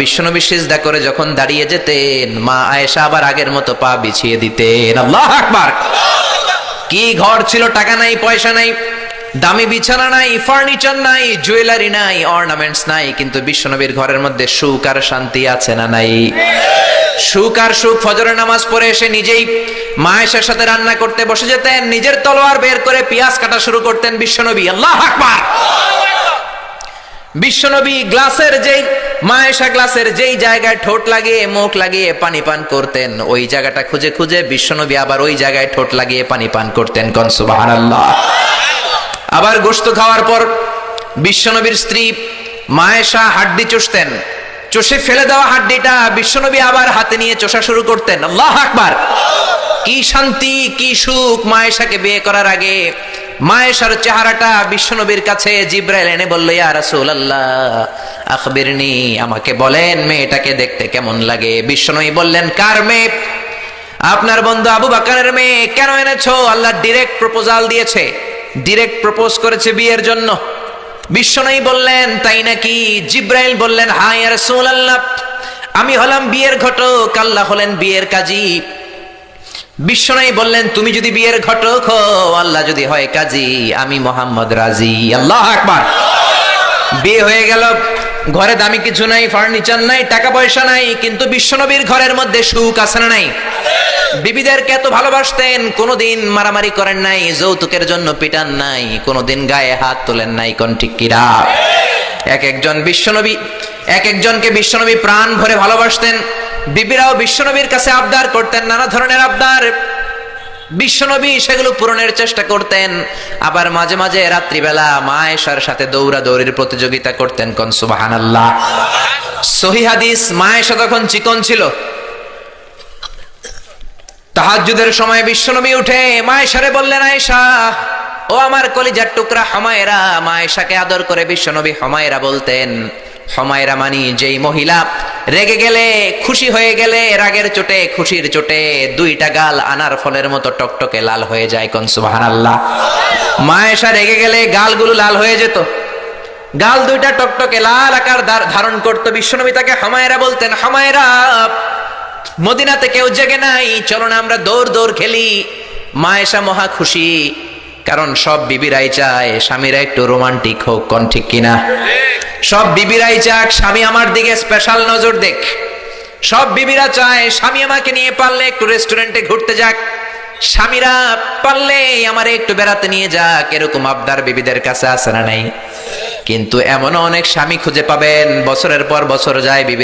বিশ্বনবী সিজদা করে যখন দাঁড়িয়ে যেতেন, মা আয়েশা আবার আগের মতো পা বিছিয়ে দিতেন। আল্লাহু আকবার। কি ঘর ছিল, টাকা নাই, পয়সা নাই, দামি বিছানা নাই, ফার্নিচার নাই, জুয়েলারি নাই, অর্নামেন্টস নাই, কিন্তু বিশ্বনবীর ঘরের মধ্যে সুখ আর শান্তি আছে না নাই? সুখ আর সুখ। ফজরের নামাজ পড়ে এসে নিজেই মা আয়েশার সাথে রান্না করতে বসে যেতেন, নিজের তলোয়ার বের করে পেঁয়াজ কাটা শুরু করতেন বিশ্বনবী। আল্লাহু আকবার। বিশ্বনবী গ্লাসের যেই মা আয়েশা গ্লাসের যেই জায়গায় ঠোঁট লাগিয়ে মুখ লাগিয়ে পানি পান করতেন, ওই জায়গাটা খুঁজে খুঁজে বিশ্বনবী আবার ওই জায়গায় ঠোঁট লাগিয়ে পানি পান করতেন। কোন সুবহানাল্লাহ। আবার গোশত খাওয়ার পর বিশ্বনবীর স্ত্রী মা আয়েশা হাড্ডি চুষতেন, চষে ফেলে দেওয়া হাড্ডিটা বিশ্বনবী আবার হাতে নিয়ে চষা শুরু করতেন। আল্লাহু আকবার। কি শান্তি, কি সুখ। মা আয়েশাকে বিয়ে করার আগে মা আয়েশার চেহারাটা বিশ্বনবীর কাছে জিবরাইল এনে বলল, ইয়া রাসূলুল্লাহ আখবিরনি, আমাকে বলেন মেয়েটাকে দেখতে কেমন লাগে। বিশ্বনবী বললেন, কার মেয়ে? আপনার বন্ধু আবু বকরের মেয়ে। কেন এনেছো? আল্লাহ ডাইরেক্ট প্রপোজাল দিয়েছে, ডাইরেক্ট প্রপোজ করেছে বিয়ের জন্য। বিশ্বনবী বললেন, তাই নাকি? জিবরাইল বললেন, হ্যাঁ ইয়া রাসূলুল্লাহ, আমি হলাম বিয়ের ঘটক, আল্লাহ হলেন বিয়ের কাজী। বিশ্বনবী বললেন, তুমি যদি বিয়ের ঘটক হও, আল্লাহ যদি হয় কাজী, আমি মুহাম্মদ রাজি। আল্লাহু আকবার। বিয়ে হয়ে গেল, ঘরে দামি কিছু নাই, ফার্নিচার নাই, টাকা পয়সা নাই, কিন্তু বিশ্বনবীর ঘরের মধ্যে সুখ আছে না নাই? বিবিদেরকে এত ভালোবাসতেন, কোনোদিন মারামারি করেন নাই, যৌতুকের জন্য পিটান নাই, কোনোদিন গায়ে হাত তোলেন নাই। কোন ঠিক কিরা? এক একজনকে বিশ্বনবী প্রাণ ভরে ভালোবাসতেন। বিবিরাও বিশ্বনবীর কাছে আবদার করতেন, নানা ধরনের আবদার। বিশ্বনবী সেগুলো পূরণের চেষ্টা করতেন। আবার মাঝে মাঝে রাত্রিবেলা মা আয়েশার সাথে দৌড়াদৌড়ির প্রতিযোগিতা করতেন। কোন সুবহানাল্লাহ। সহিহ হাদিস, মা আয়েশা তখন চিকন ছিল। তাহাজ্জুদের সময় বিশ্বনবী উঠে মা আয়েশারে বললেন, আয়েশা, ও আমার কলিজার টুকরা হুমায়রা। মা আয়েশাকে আদর করে বিশ্বনবী হুমায়রা বলতেন। হুমায়রা মানি যেই মহিলা রেগে গেলে, খুশি হয়ে গেলে, রাগের চোটে, খুশির চোটে দুইটা গাল আনার ফলের মতো টকটকে লাল হয়ে যায়। কোন সুবহানাল্লাহ। মা আয়েশা রেগে গেলে গালগুলো লাল হয়ে যেত, গাল দুইটা টকটকে লাল আকার ধারণ করতো। বিশ্বনবী তাকে হুমায়রা বলতেন, হুমায়রা, মদিনাতে কেউ জেগে নাই, চলো না আমরা দৌড় দৌড় খেলি। মা আয়েশা মহা খুশি, কারণ সব বিবিরাই চায় স্বামীরা একটু রোমান্টিক হোক। কোন ঠিক কিনা? সব বিবিরাই চাক স্বামী আমার দিকে স্পেশাল নজর দেখ। সব বিবিরা চায় স্বামী আমাকে নিয়ে পারলে একটু রেস্টুরেন্টে ঘুরতে যাক, স্বামীরা পারলে আমারে একটু বেড়াতে নিয়ে যাক। এরকম আবদার বিবিদের কাছে আছে না নাই? কিন্তু এমনও অনেক স্বামী খুঁজে পাবেন, বছরের পর বছর যায়, বিবি